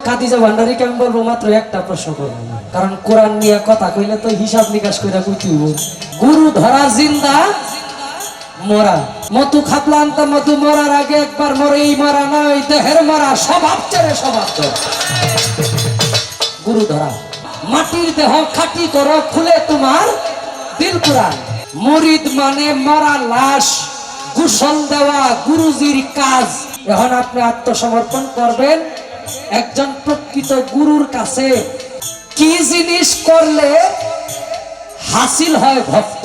খাদিজা ভান্ডারীকে আমি বলবো মাত্র একটা প্রশ্ন করবো না, কারণ কোরআন নিয়ে কথা কইলে তো হিসাব নিকাশ করে কইতে হইব। গুরু ধরা জিন্দা মরা, মধু খাপলাম তো মধু মরার আগে একবার মরে, এই মরা না ওই দেহের মরা, স্বভাব ছেড়ে স্বভাব তো। গুরু ধরা মাটির দেহ খাটি করো, খুলে তোমার দিল কুরআন। মুরিদ মানে মরা লাশ, গোসল দেওয়া গুরুজির কাজ। এখন আপনি আত্মসমর্পণ করবেন একজন প্রকৃত গুরুর কাছে। কি জিনিস করলে হাসিল হয় ভক্ত?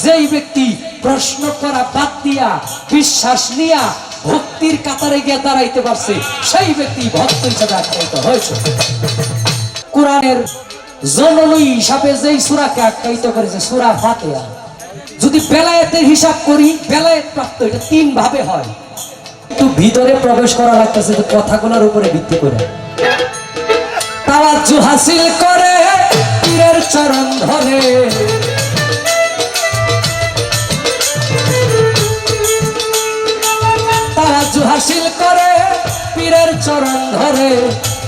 যেই ব্যক্তি প্রশ্ন করা বাদ দিয়া বিশ্বাস নিয়া ভক্তির কাতারে গিয়ে দাঁড়াইতে পারছে, সেই ব্যক্তি ভক্ত হিসেবে আখ্যায়িত হয়েছে। কোরআনের জননী হিসাবে যেই সূরাকে আখ্যায়িত করেছে সূরা ফাতিহা, যদি বেলায়েতের হিসাব করি বেলায়েত প্রাপ্ত এটা 3 ভাবে হয়। একটু ভিতরে প্রবেশ করা লাগতেছে কথাগুলোর উপরে ভিত্তি করে। তাওয়াজ্জু হাসিল করে পীরের চরণ ধরে, তাওয়াজ্জু হাসিল করে পীরের চরণ ধরে।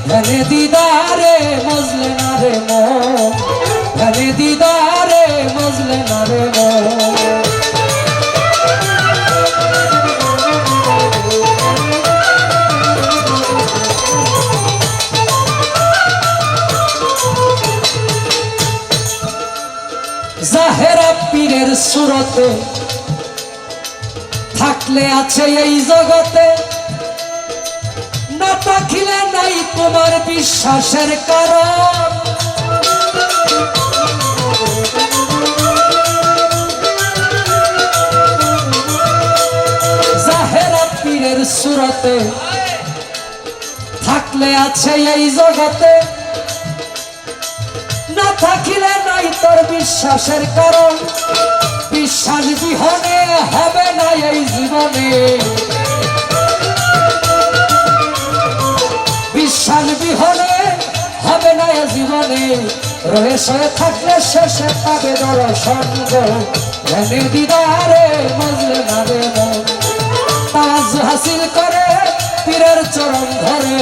ধ্যানে দিদারে মজলে না রে মন, ধ্যানে দিদারে মজলে না রে মন। জাহেরা পীরের সুরতে থাকলে আছে এই জগতে, না থাকিলে নাই তোমার বিশ্বাসের কারণ। জাহেরা পীরের সুরতে থাকলে আছে এই জগতে, না থাকিলে নাই তোর বিশ্বাসের কারণ। বিশ্বাস বিহনে হবে না এই জীবনে, বিশ্বাস বিহনে হবে না এই জীবনে। রয়ে সয়ে থাকলে শেষে পাবে দর্শন গো, ধ্যানে দিদারে মজলে না রে মন। তাওয়াজ্জু হাসিল করে পীরের চরণ ধরে,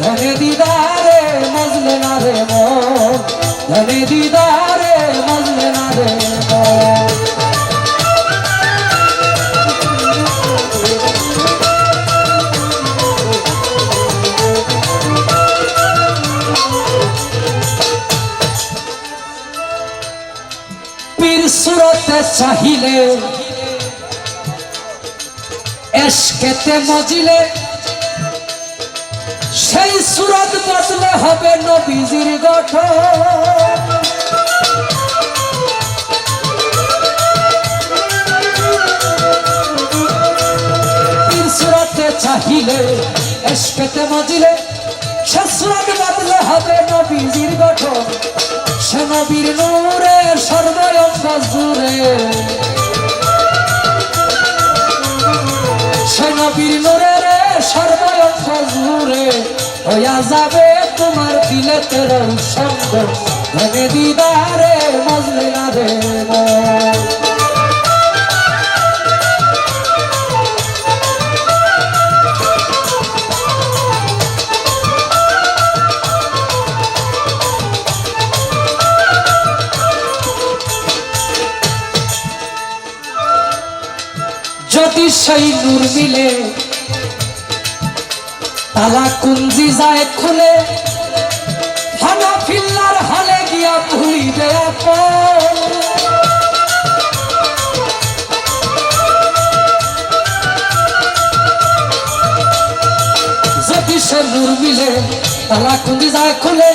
ধ্যানে দিদারে মজলে না রে মন, ধ্যানে দিদারে মজলে না রে মন। পীর সুরতে চাহিলে এশকেতে মজিলে, সেই সুরত বদলে হবে নবীজির গঠন। পীর সুরতে চাহিলে এশকেতে মজিলে, সে সুরত বদলে হবে নবীজির গঠন। সে নবীর নূরে সর্বয়ঙ্গ জুড়ে, সে নবীর নূরে রে সর্বয়ঙ্গ জুড়ে। হইয়া যাবে তোমার দিলে তের সঙ্গ, ধ্যানে দিদারে মজলে না রে মন। যদি সেই নূর মিলে তালা কুঞ্জি যায় খুলে, হানাফিল্লার হলে গিয়া ভুলিবে আপন। যদি সে নূর মিলে তালা কুঞ্জি যায় খুলে,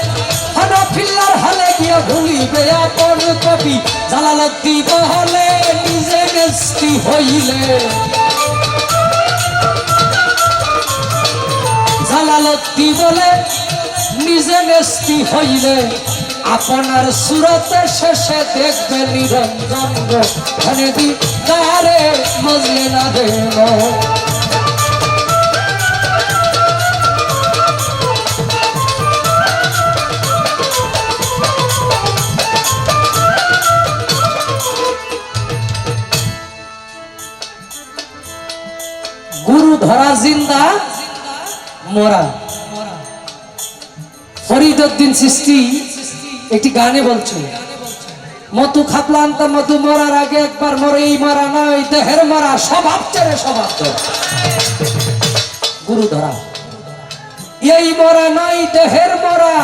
হানাফিল্লার হলে গিয়া ভুলিবে আপন। কবি জালালউদ্দিন হলে নিজে নেস্তি হইলে, জালালউদ্দিন বলে নিজে নেস্তি হইলে, আপনার সুরতে শেষে দেখবে নিরঞ্জন গো, ধ্যানে দিদারে মজলে না রে মন। গুরু ধরা জিন্দা মরা, মুরিদউদ্দিন চিশতি একটি গানে বলছে, মধু খাপলান্তা মধু মরার আগে একবার মরে, এই মরা নয় দেহের মরা, স্বভাব ছেড়ে স্বভাব ধর। গুরু ধরা, এই মরা নয় দেহের মরা,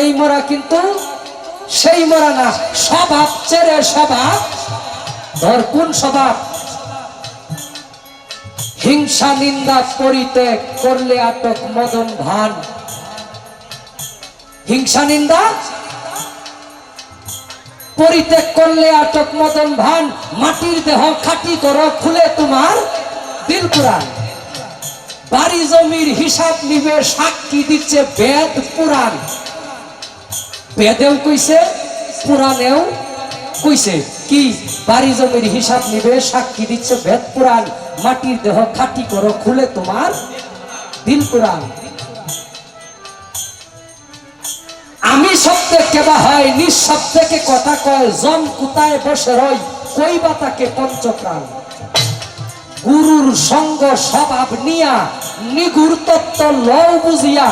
এই মরা কিন্তু সেই মরা না, স্বভাব ছেড়ে স্বভাব ধর। কোন স্বভাব? হিংসা নিন্দা পরিত্যাগ করলে আটক মদন ভান। হিংসা নিন্দা পরিত্যাগ করলে আটক মদন ভান। মাটির দেহ খাঁটি করো, খুলে তোমার দিল কুরআন। বাড়ি জমির হিসাব নিবে, সাক্ষী দিচ্ছে বেদ পুরাণ। বেদেও কইছে, পুরাণেও কইছে কি? বাড়ি জমির হিসাব নিবে, সাক্ষী দিচ্ছে বেদ পুরাণ। মাটির দেহ খাঁটি করো, খুলে তোমার দিল কুরআন। আমি শব্দে কেবা হয়, নিঃশব্দকে কথা কয়। জন কুতায় বসে রয়, কইবা তাকে পঞ্চপ্রাণ। গুরুর সঙ্গ স্বভাব নিয়া, নিগুর তত্ত্ব লও বুঝিয়া,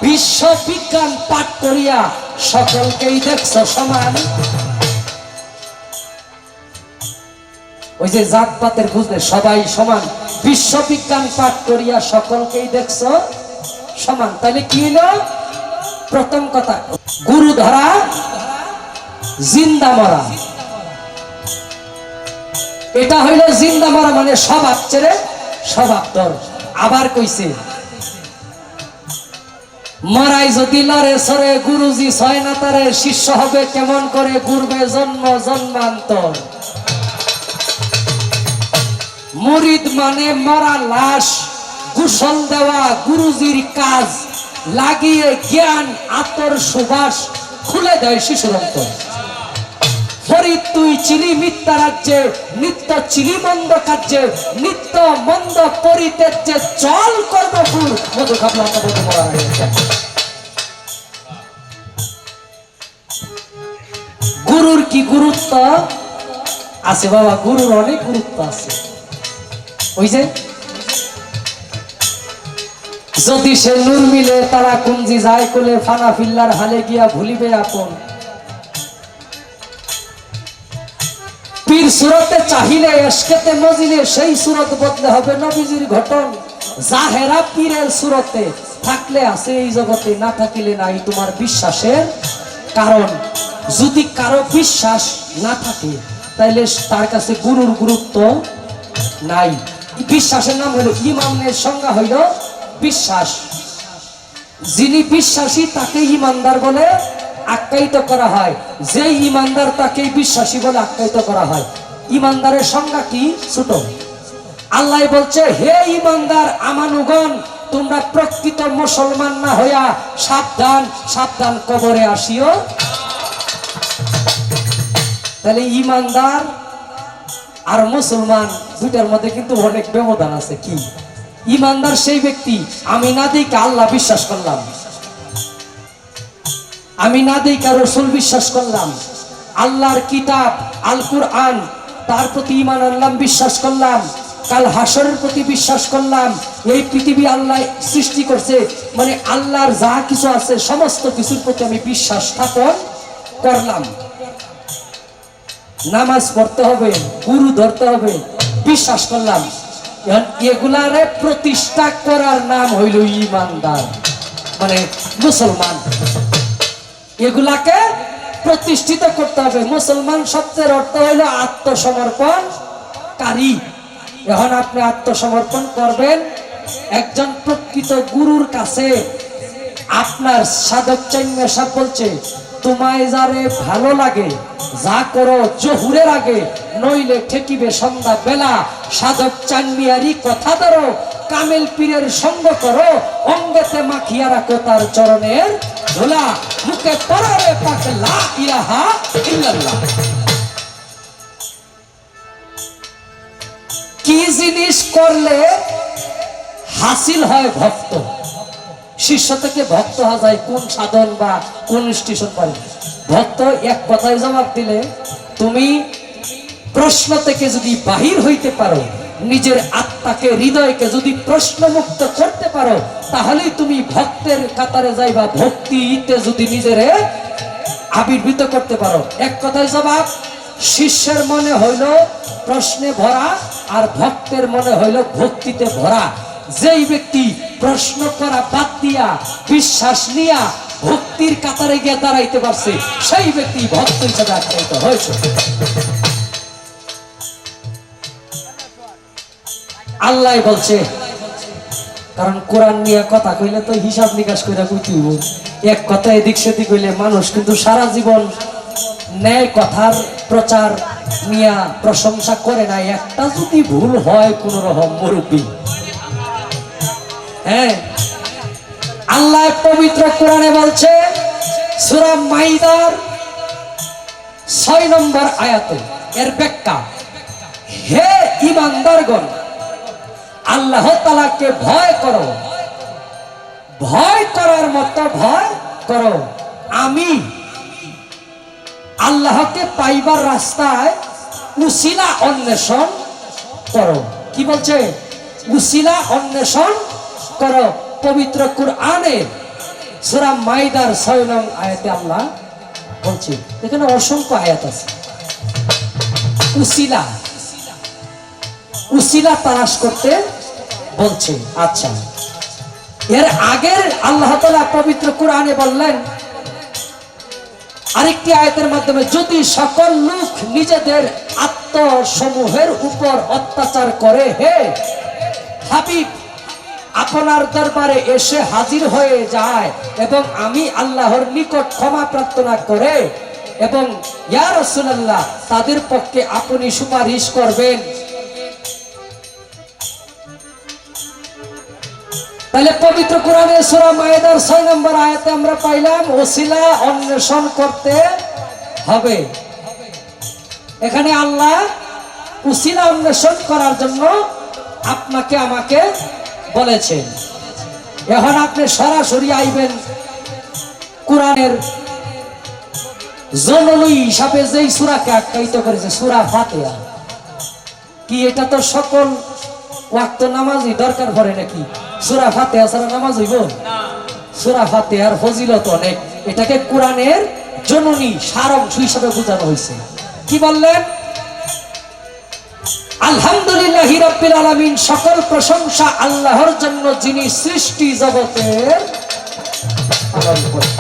বিশ্ব বিজ্ঞান পাঠ করিয়া, সকলকেই দেখছ সমান। ওই যে জাতপাতের বুঝলে সবাই সমান, বিশ্ব বিজ্ঞান পাঠ করিয়া সকলকেই দেখছ সমান। তাহলে কি হলো? প্রথম কথা, গুরু ধরা জিন্দা মরা। এটা হইল জিন্দা মরা, মানে স্বভাব ছেড়ে স্বভাব ধর। আবার কইছে, মরাই যদি লড়ে সরে, গুরুজি ছয় না তারে, শিষ্য হবে কেমন করে, গুরবে জন্ম জন্মান্তর। মুরিদ মানে মরা লাশ, গোসল দেওয়া গুরুজির কাজ। লাগিয়ে জ্ঞান আতর সুবাস, খুলে দেয় শিশুর অন্তর। ফরিদ তুই চিলি মিথ্যা রাজ্যে, নিত্য চিলি মন্দ কার্যে, নিত্য মন্দ পরিত্যাজ্যে, চল কর্মপুর। মধু খাপলাম মধু মরা। গুরুর কি গুরুত্ব আছে বাবা? গুরুর অনেক গুরুত্ব আছে। ওই যে যদি সে নূর মিলে, তারা কুঞ্জি যায় কোলে, ফানা ফিল্লার হালে গিয়া ভুলিবে আপন। পীর সুরতে চাহিলে, এশকেতে মজিলে, সেই সুরত বদলে হবে নবীজির ঘটন। জাহেরা পীরের সুরতে থাকলে আছে এই জগতে, না থাকিলে নাই তোমার বিশ্বাসের কারণ। যদি কারো বিশ্বাস না থাকে, তাইলে তার কাছে গুরুর গুরুত্ব নাই। বিশ্বাসের নাম হইল ইমানের সংজ্ঞা হইল বিশ্বাস। যিনি বিশ্বাসী তাকে ইমানদার বলে আখ্যায়িত করা হয়। যে ইমানদার তাকে বিশ্বাসী বলে আখ্যায়িত করা হয়। ইমানদারের সংজ্ঞা কি? ছোট। আল্লাহ বলছে, হে ইমানদার আমানুগণ, তোমরা প্রকৃত মুসলমান না হইয়া সাবধান সাবধান কবরে আসিও। তাহলে ইমানদার আর মুসলমান দুইটার মধ্যে কিন্তু অনেক ব্যবধান আছে। কি? ইমানদার সেই ব্যক্তি, আমি না দেখে আল্লাহ বিশ্বাস করলাম, আমি না দেখে রাসূল বিশ্বাস করলাম, আল্লাহর কিতাব আল কুরআন তার প্রতি ঈমান আনলাম, বিশ্বাস করলাম, কাল হাসরের প্রতি বিশ্বাস করলাম, এই পৃথিবী আল্লাহ সৃষ্টি করছে, মানে আল্লাহর যা কিছু আছে সমস্ত কিছুর প্রতি আমি বিশ্বাস স্থাপন করলাম। নামাজ পড়তে হবে, গুরু ধরতে হবে, বিশ্বাস করলাম। এগুলারে প্রতিষ্ঠা করার নাম হইল ইমানদার, মানে মুসলমান। এগুলাকে প্রতিষ্ঠিত করতে হবে। মুসলমান শব্দের অর্থ হইল আত্মসমর্পণকারী। এখন আপনি আত্মসমর্পণ করবেন একজন প্রকৃত গুরুর কাছে। আপনার সাধক চাইমা সাহেব বলছে, তোমায় যারে ভালো লাগে যা করো জহুরের আগে, নইলে ঠেকিবে সন্ধ্যা বেলা। সাধক চানমিয়ারি কথা ধরো, কামেল পীরের সঙ্গ করো, অঙ্গেতে মাখিয়া রাখো তার চরণের ধুলা, মুখে পড়ারে পাক লা ইলাহা ইল্লাল্লাহ। কি জিনিস করলে হাসিল হয় ভক্ত? শিষ্য থেকে ভক্ত হওয়া যায় কোন সাধন বা কোন স্টেশন পারে? ভক্ত এক কথায় জবাব দিলে, তুমি প্রশ্ন থেকে যদি বাহির হইতে পারো, নিজের আত্মাকে হৃদয়কে যদি প্রশ্নমুক্ত করতে পারো, তাহলেই তুমি ভক্তের কাতারে যাইবা। ভক্তিতে যদি নিজেরে আবির্ভূত করতে পারো। এক কথায় জবাব, শিষ্যের মনে হইল প্রশ্নে ভরা আর ভক্তের মনে হইল ভক্তিতে ভরা। যেই ব্যক্তি প্রশ্ন করা বাদ দিয়া বিশ্বাস নিয়া ভক্তির কাতারে গিয়ে দাঁড়াইতে পারছে, সেই ব্যক্তি ভক্ত হিসেবে আখ্যায়িত হয়েছে। আল্লাহ বলছে, কারণ কোরআন নিয়ে কথা কইলে তো হিসাব নিকাশ করে কইতে হইব। এক কথা এদিক সেদিক হইলে মানুষ কিন্তু সারা জীবন ন্যায় কথার প্রচার নিয়ে প্রশংসা করে না। একটা যদি ভুল হয় কোন রকম মুরব্বী, হ্যাঁ, আল্লাহ পবিত্র কোরআনে বলছে সূরা মাইদার 6 নম্বর আয়াতে, এর ব্যাখ্যা, হে ঈমানদারগণ, আল্লাহ তাআলাকে ভয় করো, ভয় করার মতো ভয় করো। আমি আল্লাহকে পাইবার রাস্তায় উসিলা অন্বেষণ করো। কি বলছে? উসিলা অন্বেষণ করো। পবিত্র কুরআনে সূরা মাইদার 6 নং আয়াতে আল্লাহ বলছে, এখানে অসংখ্য আয়াত আছে, উসিলা উসিলা তালাশ করতে বলছে। আচ্ছা, এর আগের আল্লাহ তাআলা পবিত্র কুরআনে বললেন আরেকটি আয়াতের মাধ্যমে, যদি সকল লোক নিজেদের আত্মসমূহের উপর অত্যাচার করে, হে হাবিব, আপনার দরবারে এসে হাজির হয়ে যায় এবং আমি আল্লাহর নিকট ক্ষমা প্রার্থনা করে এবং ইয়া রাসূলুল্লাহ তাদের পক্ষে আপনি সুপারিশ করবেন। তাহলে পবিত্র কোরআনে সূরা মাইদার 6 নম্বর আয়াতে আমরা পাইলাম ওসিলা অন্বেষণ করতে হবে। এখানে আল্লাহ উসিলা অন্বেষণ করার জন্য আপনাকে আমাকে বলেছেন। এখন আপনি সরাসরি আইবেন কোরআনের জননী হিসাবে যেই সূরাকে আখ্যায়িত করেছে, সূরা ফাতিহা। কি এটা তো সকল ওয়াক্ত নামাজই দরকার পড়ে নাকি? সূরা ফাতিহা ছাড়া নামাজ হইব না? সূরা ফাতিহার ফজিলত অনেক। এটাকে কোরআনের জননী সারাংশ হিসেবে বোঝানো হয়েছে। কি বললেন? আলহামদুলিল্লাহি রাব্বিল আলামিন, সকল প্রশংসা আল্লাহর জন্য, যিনি সৃষ্টি জগতের পালন করেন।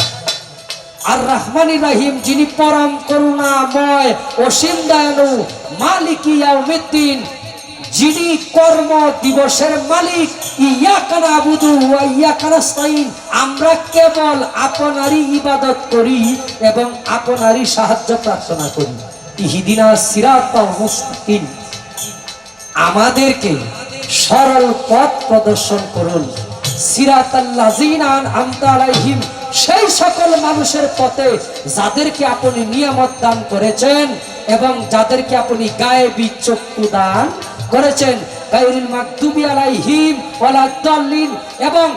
আর রহমানির রহিম, যিনি পরম করুণাময়, অসীম দয়ালু। মালিকি ইয়াউমিদ্দিন, যিনি কর্ম দিবসের মালিক। ইয়াকা নাবুদু ওয়া ইয়াকা নাস্তাইন, আমরা কেবল আপনারই ইবাদত করি এবং আপনারই সাহায্য প্রার্থনা করি। ইহদিনাস সিরাতাল মুস্তাকিম, আমাদেরকে সরল পথ প্রদর্শন করুন। সিরাতাল্লাযিনা আন'আমতা আলাইহিম, সেই সকল মানুষের পথে যাদেরকে আপনি নিয়ামত দান করেছেন এবং যাদেরকে আপনি গায়েবী চক্ষু দান করেছেন। গায়রিল মাগদুবি আলাইহিম ওয়ালাদ-দাল্লিন, এবং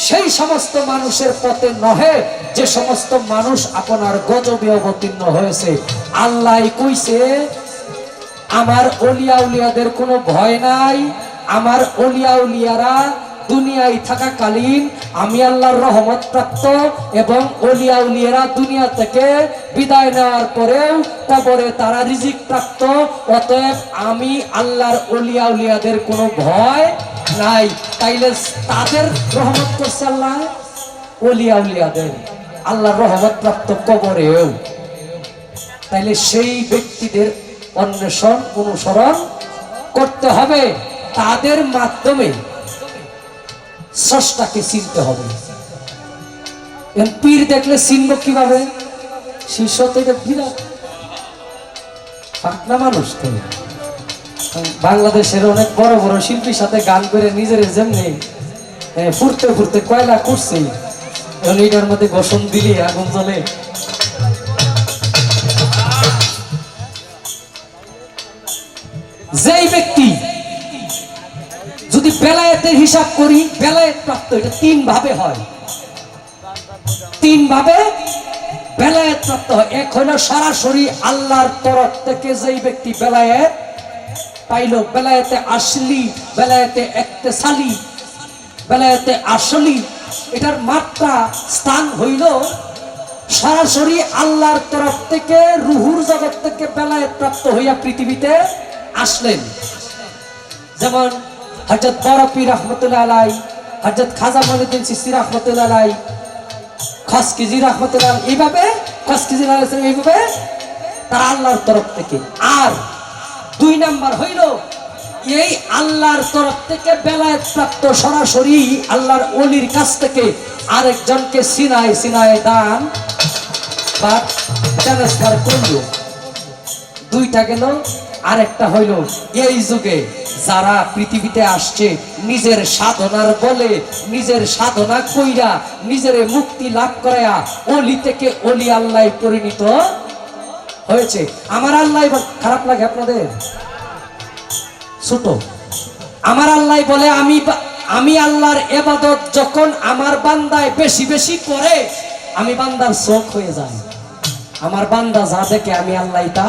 সেই সমস্ত মানুষের পথে নহে যে সমস্ত মানুষ আপনার গজবে অবতীর্ণ হয়েছে। আল্লাহ কইছে, আমার ওলিয়া উলিয়াদের কোনো ভয় নাই। আমার ওলিয়া উলিয়ারা দুনিয়ায় থাকাকালীন আমি আল্লাহর রহমত প্রাপ্ত এবং ওলিয়া উলিয়ারা দুনিয়া থেকে বিদায় নেওয়ার পরেও কবরে তারা রিজিক প্রাপ্ত। অতএব আমি আল্লাহর ওলিয়া উলিয়াদের কোনো ভয় নাই। তাইলে তাদের রহমত করছে আল্লাহ, ওলিয়া উলিয়াদের আল্লাহর রহমত প্রাপ্ত কবরেও। তাইলে সেই ব্যক্তিদের অন্বেষণ অনুসরণ করতে হবে, তাদের মাধ্যমে স্রষ্টাকে চিনতে হবে। পীর দেখলে চিনব কিভাবে? শিষ্য থেকে বিরাট পাগলা মানুষ তো। বাংলাদেশের অনেক বড় বড় শিল্পীর সাথে গান করে নিজের যেমনি ফুরতে ফুরতে কয়লা করছে, এটার মধ্যে গোসন দিলি আগুন জ্বলে। যেই ব্যক্তি যদি বেলায়েতের হিসাব করি, বেলায়েত প্রাপ্ত এটা 3 ভাবে হয়, 3 ভাবে বেলায়েত প্রাপ্ত হয়। এক হলো সরাসরি আল্লাহর তরফ থেকে যেই ব্যক্তি বেলায়েত পাইল, বেলায়েতে আসলি, বেলায়েতে ইক্তেসালি, বেলায়েতে আসলি এটার মাত্রা স্থান হইল সরাসরি আল্লাহর তরফ থেকে রুহুর জগৎ থেকে বেলায়েত প্রাপ্ত হইয়া পৃথিবীতে আসলেন। যেমন হযরত বরফি রহমতুল্লাহ আলাই, হযরত খাজা মঈনুদ্দিন চিশতি রহমতুল্লাহ আলাই, খসকিজি রহমতুল্লাহ এইভাবে খসকিজি এইভাবে তারা আল্লাহর তরফ থেকে। আর দুই নাম্বার হইল এই আল্লাহর তরফ থেকে বেলায়েত প্রাপ্ত সরাসরি আল্লাহর ওলির কাছ থেকে আরেকজনকে সিনায় সিনায় দান বা ট্রান্সফার করল। দুইটা গেল। আরেকটা হইল এই যুগে যারা পৃথিবীতে আসছে নিজের সাধনার বলে, নিজের সাধনা কইরা নিজের মুক্তি লাভ করায়া ওলি থেকে ওলি আল্লাহ পরিণত হয়েছে। আমার আল্লাহ খারাপ লাগে আপনাদের? ছোট আমার আল্লাহ বলে আমি আল্লাহর ইবাদত যখন আমার বান্দায় বেশি বেশি করে আমি বান্দার চোখ হয়ে যাই। আমার বান্দা যা দেখে আমি আল্লাহ তা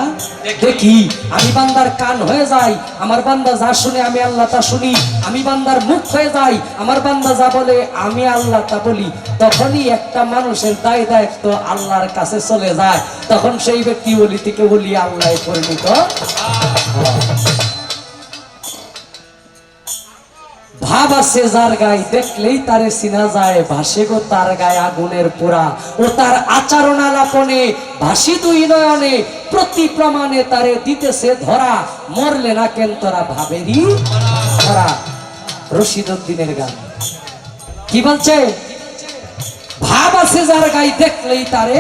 দেখি। আমি বান্দার কান হয়ে যাই, আমার বান্দা যা শুনে আমি আল্লাহ তা শুনি। আমি বান্দার মুখ হয়ে যাই, আমার বান্দা যা বলে আমি আল্লাহ তা বলি। তখনই একটা মানুষের দায় দায়িত্ব আল্লাহর কাছে চলে যায়, তখন সেই ব্যক্তি ওলি থেকে ওলি আল্লাহ পরিণত। ভাব আছে যার গায়ে দেখলেই তারে চিনা যায়, ভাসে গো তার গায়ে আগুনের পোড়া। ও তার আচরণ আলাপনে ভাসি দুই নয়নে, প্রতি প্রমাণে তারে দিতেছে ধরা। মরলে না কেন তোরা ভাবেরই ধরা। রশিদউদ্দিনের গান কি বলছে? ভাব আছে যার গায়ে দেখলেই তারে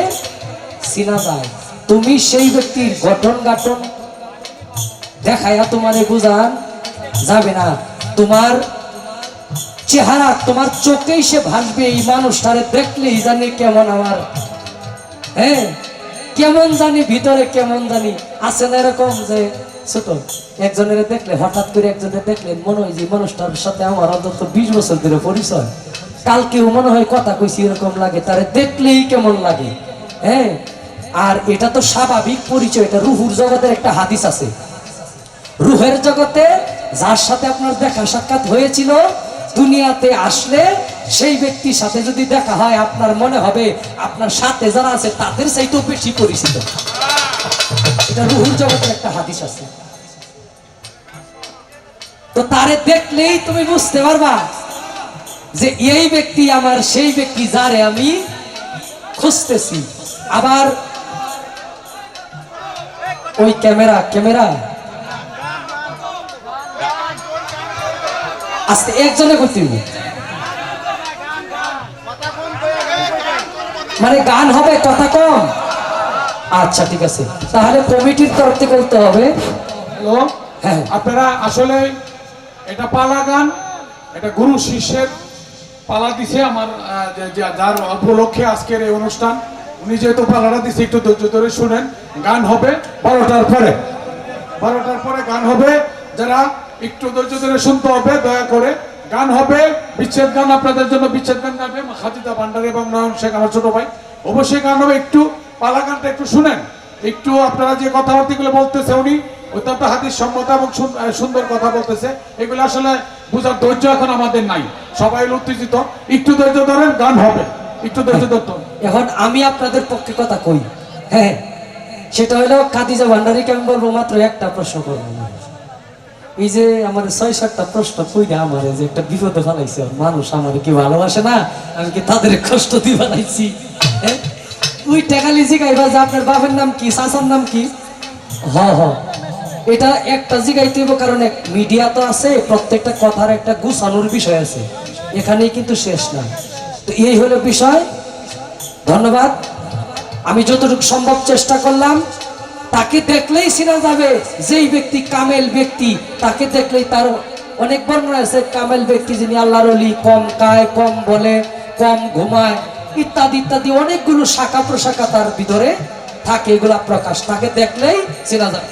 চিনা যায়। তুমি সেই ব্যক্তির গঠন গাঠন দেখায়া তোমারে বুঝান যাবে না। তোমার চেহারা তোমার চোখেই সে ভাসবে। এই মানুষটারে দেখলেই জানি কেমন আমার, হ্যাঁ কেমন জানি ভিতরে কেমন জানি আছে না এরকম যে ছোট একজনের দেখলে হঠাৎ করে একজনের দেখলেন মনে হয় যে মানুষটার সাথে আমার অন্তত 20 বছর ধরে পরিচয়, কালকেও মনে হয় কথা কইছি এরকম লাগে, তারে দেখলেই কেমন লাগে। হ্যাঁ আর এটা তো স্বাভাবিক পরিচয়। এটা রুহুর জগতের একটা হাদিস আছে। রুহের জগতে যার সাথে আপনার দেখা সাক্ষাৎ হয়েছিল দুনিয়াতে আসলে সেই ব্যক্তির সাথে যদি দেখা হয় আপনার মনে হবে আপনার সাথে যারা আছে তাদের চাইতেও বেশি পরিচিত। এটা রুহুর জগতের একটা হাদিস আছে। তো তারে দেখলেই তুমি বুঝতে পারবা যে এই ব্যক্তি আমার সেই ব্যক্তি যারে আমি খুঁজতেছি। আবার ওই ক্যামেরা আস্তে একজনে করতে মানে গান হবে কথা কম। আচ্ছা ঠিক আছে, তাহলে কমিটির তরফ থেকে করতে হবে। হ্যালো, হ্যাঁ আপনারা আসলে এটা পালা গান, এটা গুরু শিষ্যের পালা দিছে আমার যার উপলক্ষে আজকের এই অনুষ্ঠান। উনি যেহেতু পালাটা দিছে একটু ধৈর্য ধরে শুনেন। গান হবে 12টার পরে, 12টার পরে গান হবে। যারা একটু ধৈর্য ধরে শুনতে হবে দয়া করে। গান হবে বিচ্ছেদ গান, আপনাদের জন্য বিচ্ছেদ গান গাবে খাদিজা ভান্ডারী এবং নয়ন শেখ আমার ছোট ভাই। অবশ্যই গান হবে। একটু পালা গানটা একটু শুনেন। একটু আপনারা যে কথাবার্তাগুলো বলতেছে উনি অত্যন্ত হাদিস সম্মত এবং সুন্দর কথা বলতেছে। এগুলো আসলে বুঝার ধৈর্য এখন আমাদের নাই, সবাই উত্তেজিত। একটু ধৈর্য ধরেন, গান হবে, একটু ধৈর্য ধরতে। এখন আমি আপনাদের পক্ষে কথা কই, হ্যাঁ সেটা হলো খাদিজা ভান্ডারীকে আমি বলবো মাত্র একটা প্রশ্ন করবো। এই যে আমার 6-7টা প্রশ্ন কইরা আমার যে একটা বিপদে ফেলাইছে মানুষ, আমার কি ভালোবাসে না, আমি কি তাদের কষ্ট দিয়ে বানাইছি? ওই টেকালি জিগাইবা যে আপনার বাবার নাম কি, চাচার নাম কি? এটা একটা জিগাইতে হইব, কারণ মিডিয়া তো আছে, প্রত্যেকটা কথার একটা গুছানোর বিষয় আছে, এখানেই কিন্তু শেষ না। তো এই হলো বিষয়। ধন্যবাদ। আমি যতটুকু সম্ভব চেষ্টা করলাম। তাকে দেখলেই চেনা যাবে যেই ব্যক্তি কামেল ব্যক্তি, তাকে দেখলেই তার অনেক বর্ণনা আছে। কামেল ব্যক্তি যিনি আল্লাহর ওলি, কম খায়, কম বলে, কম ঘুমায়, ইত্যাদি ইত্যাদি অনেকগুলো শাখা প্রশাখা তার ভিতরে থাকে, এগুলা প্রকাশ। তাকে দেখলেই চেনা যাবে।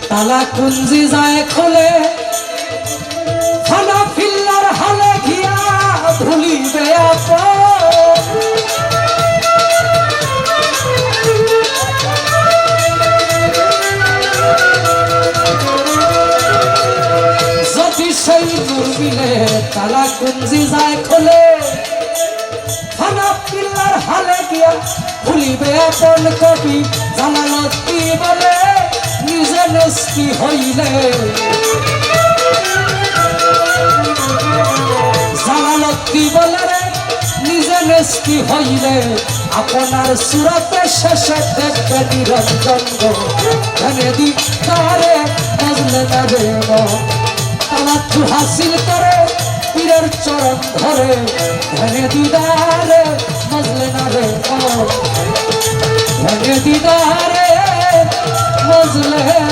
তালা কুঞ্জি যায় খোলে ফানা ফিল্লার হালে গিয়া ভুলিবে আপন যদি সেই দুর্বিলে তালা কুঞ্জি যায় খোলে ফানা ফিল্লার হালে গিয়া ভুলিবে আপন কবি জালালতি বলে নিজে নেস্তি হইলে জালালতি বলে রে নিজে নেস্তি হইলে আপনার সুরতে শেষে দেখবে নিরঞ্জন ধনে দি তারে বুঝলে না রে তালাচ্ছু হাসিল করে পীরের চরণ ধরে ধনে দিদারে বুঝলে না রে ধনে দিদারে বুঝলে